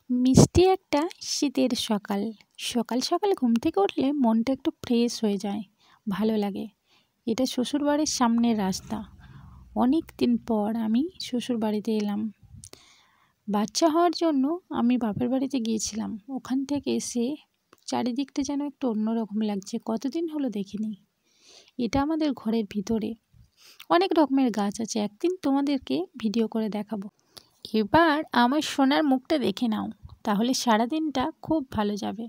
মিষ্টি একটা শীতের সকাল। সকাল সকাল ঘুম থেকে উঠলে মনটা একটু ফ্রেশ হয়ে যায়, ভালো লাগে। এটা শ্বশুরবাড়ির সামনের রাস্তা। অনেক দিন পর আমি শ্বশুরবাড়িতে এলাম। বাচ্চা হওয়ার জন্য আমি বাপের বাড়িতে গিয়েছিলাম। ওখান থেকে এসে চারিদিকটা যেন একটু অন্যরকম লাগছে, কতদিন হলো দেখিনি। এটা আমাদের ঘরের ভিতরে অনেক রকমের গাছ আছে, একদিন তোমাদেরকে ভিডিও করে দেখাবো। এবার আমার সোনার মুখটা দেখে নাও, তাহলে সারাদিনটা খুব ভালো যাবে।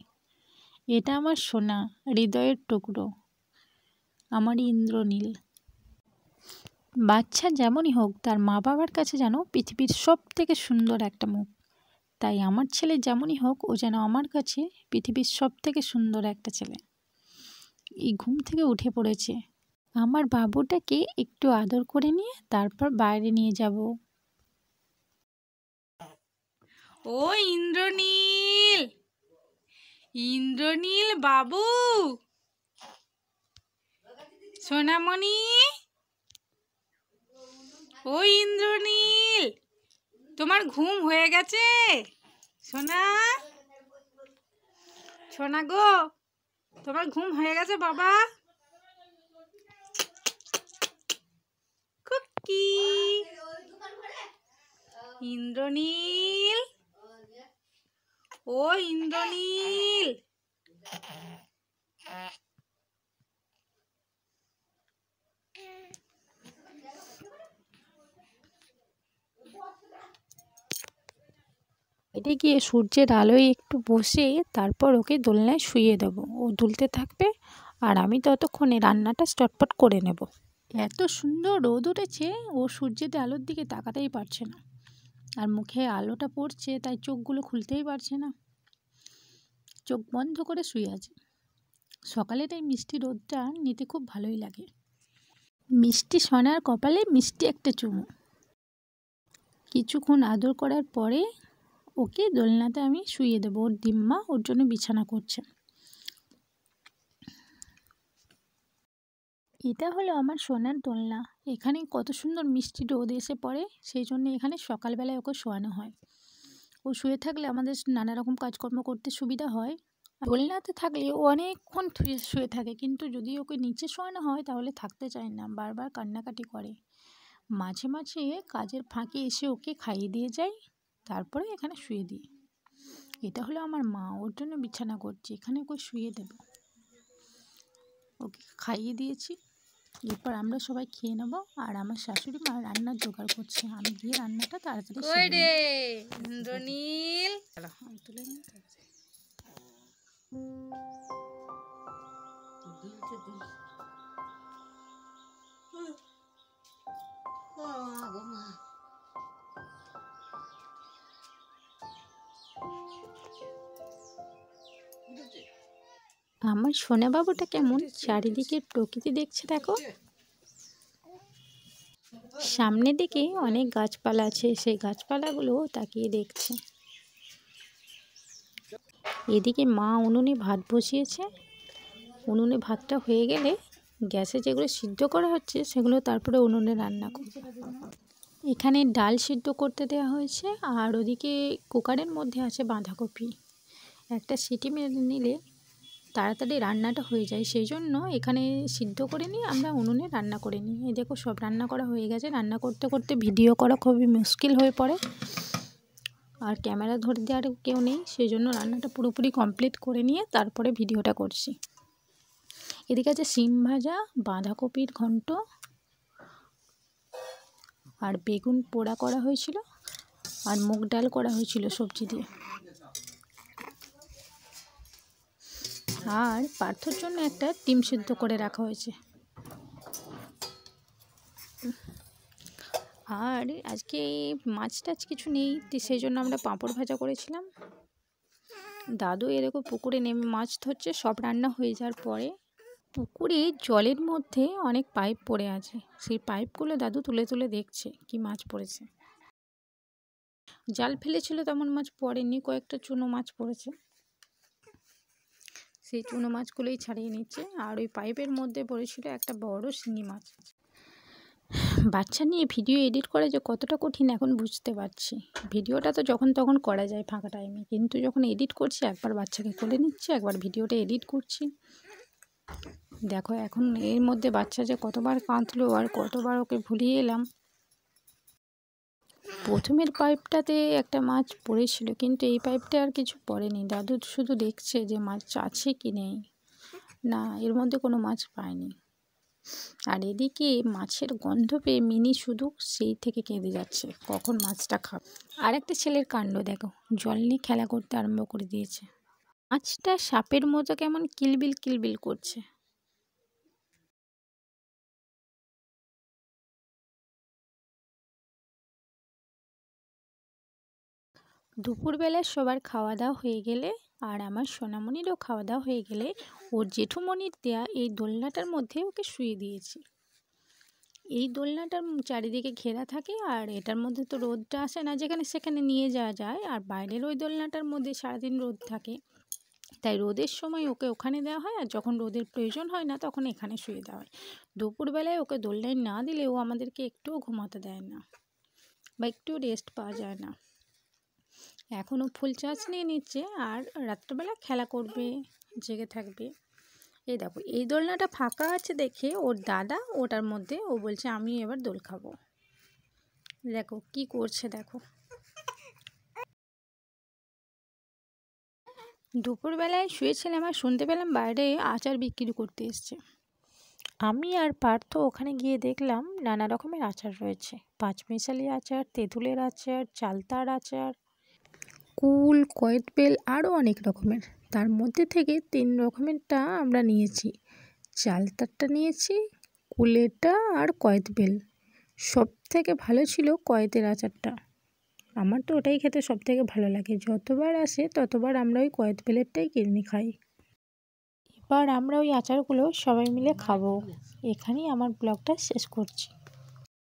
এটা আমার সোনা, হৃদয়ের টুকরো, আমার ইন্দ্রনীল। বাচ্চা যেমনই হোক, তার মা বাবার কাছে যেন পৃথিবীর সব থেকে সুন্দর একটা মুখ। তাই আমার ছেলে যেমনই হোক, ও যেন আমার কাছে পৃথিবীর সব থেকে সুন্দর একটা ছেলে। এই ঘুম থেকে উঠে পড়েছে। আমার বাবুটাকে একটু আদর করে নিয়ে তারপর বাইরে নিয়ে যাব। ও ইন্দ্রনীল, ইন্দ্রনীল বাবু, সোনামণি, ও ইন্দ্রনীল, তোমার ঘুম হয়ে গেছে? সোনা, সোনা গো, তোমার ঘুম হয়ে গেছে বাবা? কুকি, ইন্দ্রনীল, ও ইন্দ্রনীল। এটা গিয়ে সূর্যের আলোয় একটু বসে তারপর ওকে দোলনায় শুইয়ে দেবো। ও দুলতে থাকবে আর আমি ততক্ষণে রান্নাটা চটপট করে নেব। এত সুন্দর রোদ উঠেছে, ও সূর্যের আলোর দিকে তাকাতেই পারছে না। আর মুখে আলোটা পড়ছে, তাই চোখগুলো খুলতেই পারছে না, চোখ বন্ধ করে শুয়ে আছে। সকালের এই মিষ্টি রোদটা নিতে খুব ভালোই লাগে। মিষ্টি সোনার কপালে মিষ্টি একটা চুমু। কিছুক্ষণ আদর করার পরে ওকে দোলনাতে আমি শুইয়ে দেবো। ওর দিম্মা ওর জন্য বিছানা করছে। এটা হলো আমার সোনার দোলনা। এখানে কত সুন্দর মিষ্টি রোদ এসে পড়ে, সেই জন্য এখানে সকালবেলায় ওকে শোয়ানো হয়। ও শুয়ে থাকলে আমাদের নানা রকম কাজকর্ম করতে সুবিধা হয়। দোলনাতে থাকলে ও অনেকক্ষণ শুয়ে থাকে, কিন্তু যদি ওকে নিচে শোয়ানো হয় তাহলে থাকতে চায় না, বারবার কান্নাকাটি করে। মাঝে মাঝে কাজের ফাঁকে এসে ওকে খাইয়ে দিয়ে যাই, তারপরে এখানে শুয়ে দিই। এটা হলো আমার মা, ওর জন্য বিছানা করছি, এখানে ওকে শুয়ে দেব। ওকে খাইয়ে দিয়েছি, এরপর আমরা সবাই খেয়ে নেব। আর আমার শাশুড়ি মা রান্নার জোগাড় করছে, আমি গিয়ে রান্নাটা তাড়াতাড়ি কই রে ইন্দ্রনীল? তুলে নিই। আমার সোনা বাবুটা কেমন চারিদিকের প্রকৃতি দেখছে দেখো। সামনের দিকে অনেক গাছপালা আছে, সেই গাছপালাগুলো তাকিয়ে দেখছে। এদিকে মা উনুনে ভাত বসিয়েছে। উনুনে ভাতটা হয়ে গেলে গ্যাসে যেগুলো সিদ্ধ করা হচ্ছে সেগুলো তারপরে উনুনে রান্না করবে। এখানে ডাল সিদ্ধ করতে দেওয়া হয়েছে, আর ওদিকে কুকারের মধ্যে আছে বাঁধাকপি। একটা সিটি মেরে নিলে তাড়াতাড়ি রান্নাটা হয়ে যায়, সেই জন্য এখানে সিদ্ধ করে নিয়ে আমরা উনুনে রান্না করে নিই। এই দেখো সব রান্না করা হয়ে গেছে। রান্না করতে করতে ভিডিও করা খুবই মুশকিল হয়ে পড়ে, আর ক্যামেরা ধরে দেওয়ার কেউ নেই, সেই জন্য রান্নাটা পুরোপুরি কমপ্লিট করে নিয়ে তারপরে ভিডিওটা করছি। এদিকে আছে শিম ভাজা, বাঁধাকপির ঘন্ট, আর বেগুন পোড়া করা হয়েছিল, আর মুগ ডাল করা হয়েছিল সবজি দিয়ে। আর পার্থর জন্য একটা ডিম সিদ্ধ করে রাখা হয়েছে। আর আজকে মাছ টাছ কিছু নেই, সেই জন্য আমরা পাঁপড় ভাজা করেছিলাম। দাদু এরকম পুকুরে নেমে মাছ ধরছে। সব রান্না হয়ে যাওয়ার পরে পুকুরে জলের মধ্যে অনেক পাইপ পড়ে আছে, সেই পাইপগুলো দাদু তুলে তুলে দেখছে কি মাছ পড়েছে। জাল ফেলেছিল তেমন মাছ পড়েনি, কয়েকটা চুনো মাছ পড়েছে, সেই চুনো মাছগুলোই ছাড়িয়ে নিচ্ছে। আর ওই পাইপের মধ্যে পড়েছিল একটা বড় শিঙি মাছ। বাচ্চা নিয়ে ভিডিও এডিট করা যে কতটা কঠিন এখন বুঝতে পারছি। ভিডিওটা তো যখন তখন করা যায় ফাঁকা টাইমে, কিন্তু যখন এডিট করছি একবার বাচ্চাকে কোলে নিচ্ছি, একবার ভিডিওটা এডিট করছি। দেখো এখন এর মধ্যে বাচ্চা যে কতবার কাঁদলো আর কতবার ওকে ভুলিয়ে এলাম। প্রথমের পাইপটাতে একটা মাছ পড়েছিল, কিন্তু এই পাইপটা আর কিছু পড়েনি। দাদু শুধু দেখছে যে মাছ আছে কি নেই। না, এর মধ্যে কোনো মাছ পায়নি। আর এদিকে মাছের গন্ধ পেয়ে মিনি শুধু সেই থেকে কেঁদে যাচ্ছে, কখন মাছটা খাবে। আর একটা ছেলের কাণ্ড দেখো, জল নিয়ে খেলা করতে আরম্ভ করে দিয়েছে। মাছটা সাপের মতো কেমন কিলবিল কিলবিল করছে। দুপুরবেলা সবার খাওয়া দাওয়া হয়ে গেলে আর আমার সোনামণিরও খাওয়া দাওয়া হয়ে গেলে ওর জেঠুমণির দেয়া এই দোলনাটার মধ্যে ওকে শুয়ে দিয়েছি। এই দোলনাটার চারিদিকে ঘেরা থাকে, আর এটার মধ্যে তো রোদটা আসে না, যেখানে সেখানে নিয়ে যাওয়া যায়। আর বাইরের ওই দোলনাটার মধ্যে সারাদিন রোদ থাকে, তাই রোদের সময় ওকে ওখানে দেওয়া হয়, আর যখন রোদের প্রয়োজন হয় না তখন এখানে শুয়ে দেওয়া হয়। দুপুরবেলায় ওকে দোলনায় না দিলে ও আমাদেরকে একটুও ঘুমাতে দেয় না, বা একটু রেস্ট পাওয়া যায় না। এখনও ফুল চার্জ নিয়ে নিচ্ছে, আর রাত্রেবেলা খেলা করবে, জেগে থাকবে। এই দেখো, এই দোলনাটা ফাঁকা আছে দেখে ওর দাদা ওটার মধ্যে ও বলছে আমি এবার দোল খাবো। দেখো কি করছে দেখো। দুপুরবেলায় শুয়েছিলাম আর শুনতে পেলাম বাইরে আচার বিক্রি করতে এসছে। আমি আর পার্থ ওখানে গিয়ে দেখলাম নানা রকমের আচার রয়েছে। পাঁচমিশালি আচার, তেঁতুলের আচার, চালতার আচার, কুল, কয়েতবেল, আরও অনেক রকমের। তার মধ্যে থেকে 3 রকমেরটা আমরা নিয়েছি। চালতারটা নিয়েছি, কুলেরটা আর কয়েতবেল। সব থেকে ভালো ছিল কয়েতের আচারটা। আমার তো ওটাই খেতে সব থেকে ভালো লাগে। যতবার আসে ততবার আমরা ওই কয়েতবেলেরটাই কিনে খাই। এবার আমরা ওই আচারগুলো সবাই মিলে খাবো। এখানেই আমার ব্লগটা শেষ করছি।